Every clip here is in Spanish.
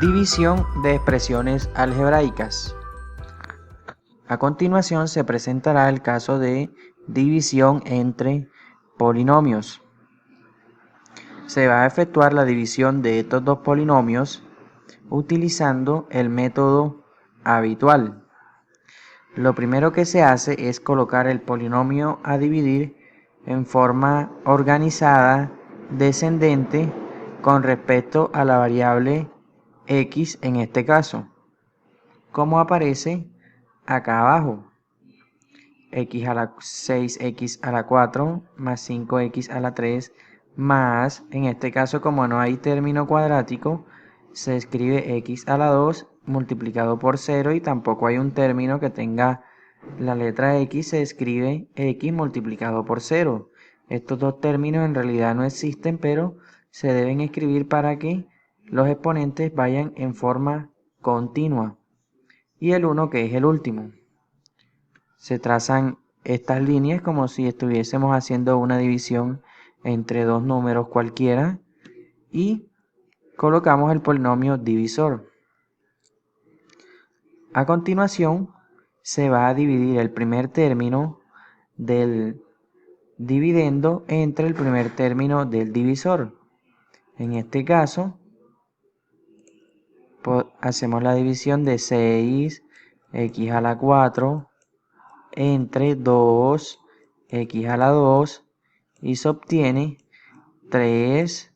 División de expresiones algebraicas. A continuación se presentará el caso de división entre polinomios. Se va a efectuar la división de estos dos polinomios utilizando el método habitual. Lo primero que se hace es colocar el polinomio a dividir en forma organizada descendente con respecto a la variable x en este caso, como aparece acá abajo. X a la 6x a la 4 más 5x a la 3 más, en este caso como no hay término cuadrático, se escribe x a la 2 multiplicado por 0 y tampoco hay un término que tenga la letra x, se escribe x multiplicado por 0. Estos dos términos en realidad no existen, pero se deben escribir para que los exponentes vayan en forma continua. Y el 1 que es el último. Se trazan estas líneas como si estuviésemos haciendo una división entre dos números cualquiera y colocamos el polinomio divisor. A continuación se va a dividir el primer término del dividendo entre el primer término del divisor. En este caso hacemos la división de 6x a la 4 entre 2x a la 2 y se obtiene 3x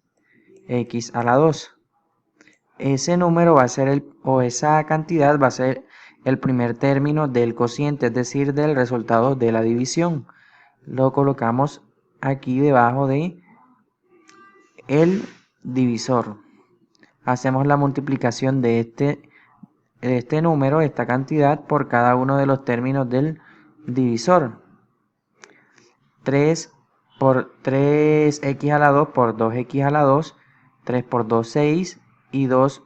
a la 2. Ese número va a ser esa cantidad va a ser el primer término del cociente, es decir, del resultado de la división. Lo colocamos aquí debajo de el divisor. Hacemos la multiplicación de este número, esta cantidad, por cada uno de los términos del divisor. 3 por 3x a la 2 por 2x a la 2, 3 por 2, 6, y 2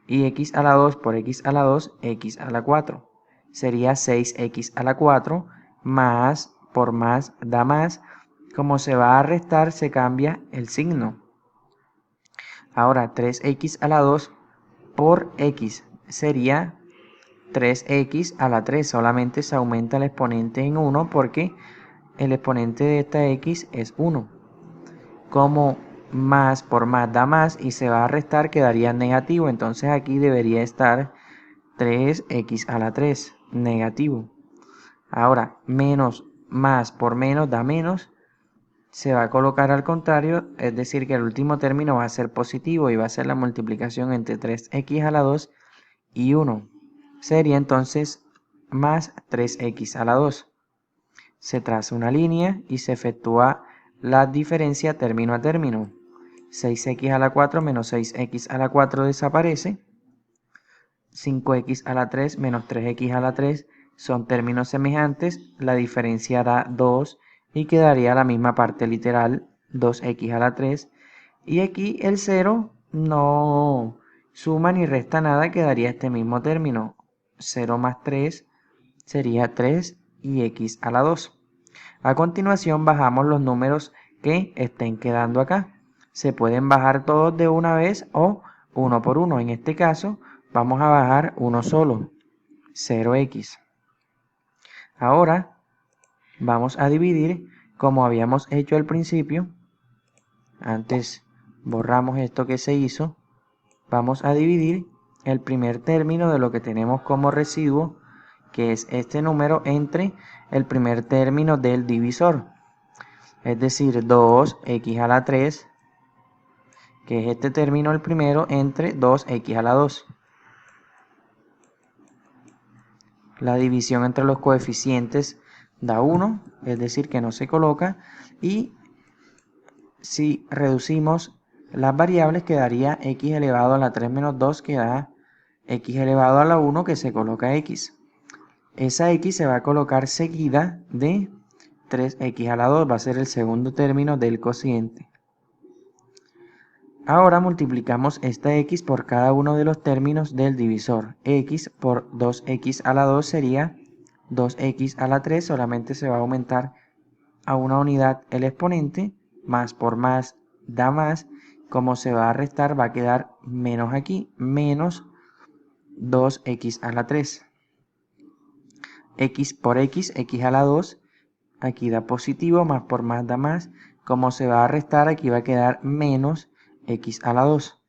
y x a la 2 por x a la 2, x a la 4. Sería 6x a la 4, más por más da más. Como se va a restar, se cambia el signo. Ahora 3x a la 2 por x sería 3x a la 3. Solamente se aumenta el exponente en 1 porque el exponente de esta x es 1. Como más por más da más y se va a restar, quedaría negativo. Entonces aquí debería estar 3x a la 3, negativo. Ahora, menos más por menos da menos. Se va a colocar al contrario, es decir que el último término va a ser positivo y va a ser la multiplicación entre 3x a la 2 y 1. Sería entonces más 3x a la 2. Se traza una línea y se efectúa la diferencia término a término. 6x a la 4 menos 6x a la 4 desaparece. 5x a la 3 menos 3x a la 3 son términos semejantes. La diferencia da 2 y quedaría la misma parte literal, 2x a la 3. Y aquí el 0 no suma ni resta nada, quedaría este mismo término. 0 más 3 sería 3 y x a la 2. A continuación bajamos los números que estén quedando acá. Se pueden bajar todos de una vez o uno por uno. En este caso vamos a bajar uno solo, 0x. Ahora vamos a dividir como habíamos hecho al principio. Antes borramos esto que se hizo. Vamos a dividir el primer término de lo que tenemos como residuo, que es este número, entre el primer término del divisor. Es decir, 2x a la 3, que es este término el primero, entre 2x a la 2. La división entre los coeficientes da 1, es decir, que no se coloca. Y si reducimos las variables, quedaría x elevado a la 3 menos 2, que da x elevado a la 1, que se coloca x. Esa x se va a colocar seguida de 3x a la 2, va a ser el segundo término del cociente. Ahora multiplicamos esta x por cada uno de los términos del divisor. X por 2x a la 2 sería 2x a la 3, solamente se va a aumentar a una unidad el exponente, más por más da más. Como se va a restar, va a quedar menos aquí, menos 2x a la 3. X por x, x a la 2, aquí da positivo, más por más da más. Como se va a restar, aquí va a quedar menos x a la 2.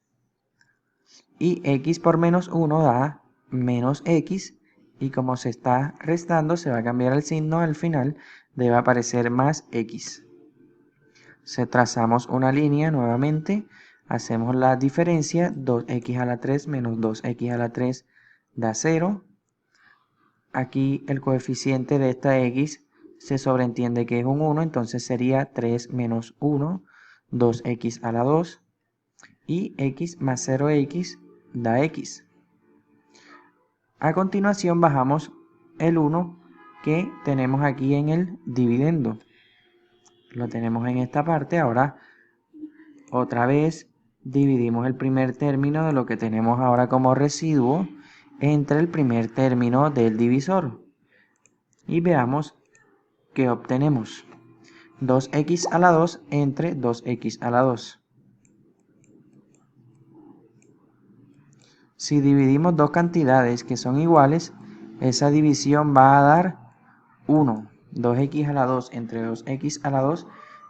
Y x por menos 1 da menos x, y como se está restando, se va a cambiar el signo al final, debe aparecer más x. Se trazamos una línea nuevamente, hacemos la diferencia, 2x a la 3 menos 2x a la 3 da 0. Aquí el coeficiente de esta x se sobreentiende que es un 1, entonces sería 3 menos 1, 2x a la 2, y x más 0x da x. A continuación bajamos el 1 que tenemos aquí en el dividendo. Lo tenemos en esta parte. Ahora otra vez dividimos el primer término de lo que tenemos ahora como residuo entre el primer término del divisor. Y veamos qué obtenemos. 2x a la 2 entre 2x a la 2. Si dividimos dos cantidades que son iguales, esa división va a dar 1. 2x a la 2 entre 2x a la 2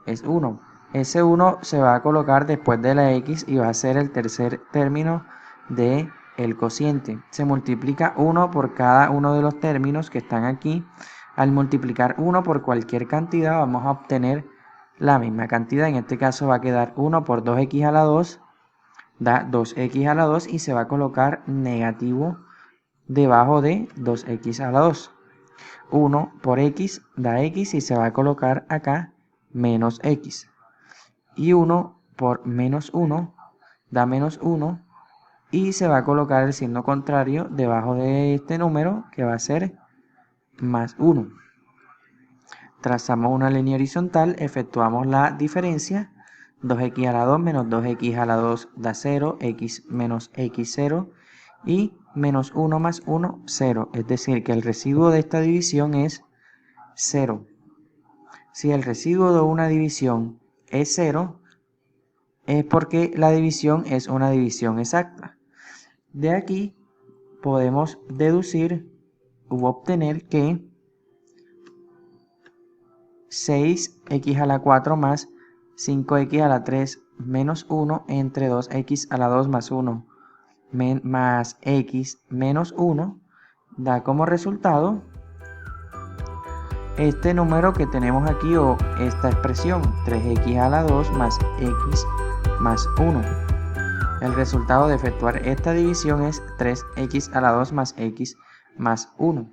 es 1. Ese 1 se va a colocar después de la x y va a ser el tercer término del cociente. Se multiplica 1 por cada uno de los términos que están aquí. Al multiplicar 1 por cualquier cantidad vamos a obtener la misma cantidad. En este caso va a quedar 1 por 2x a la 2 da 2x a la 2 y se va a colocar negativo debajo de 2x a la 2. 1 por x da x y se va a colocar acá menos x. Y 1 por menos 1 da menos 1 y se va a colocar el signo contrario debajo de este número, que va a ser más 1. Trazamos una línea horizontal, efectuamos la diferencia. 2x a la 2 menos 2x a la 2 da 0, x menos x 0, y menos 1 más 1, 0. Es decir, que el residuo de esta división es 0. Si el residuo de una división es 0, es porque la división es una división exacta. De aquí podemos deducir u obtener que 6x a la 4 más 5x a la 3 menos 1 entre 2x a la 2 más 1 más x menos 1 da como resultado este número que tenemos aquí, o esta expresión, 3x a la 2 más x más 1. El resultado de efectuar esta división es 3x a la 2 más x más 1.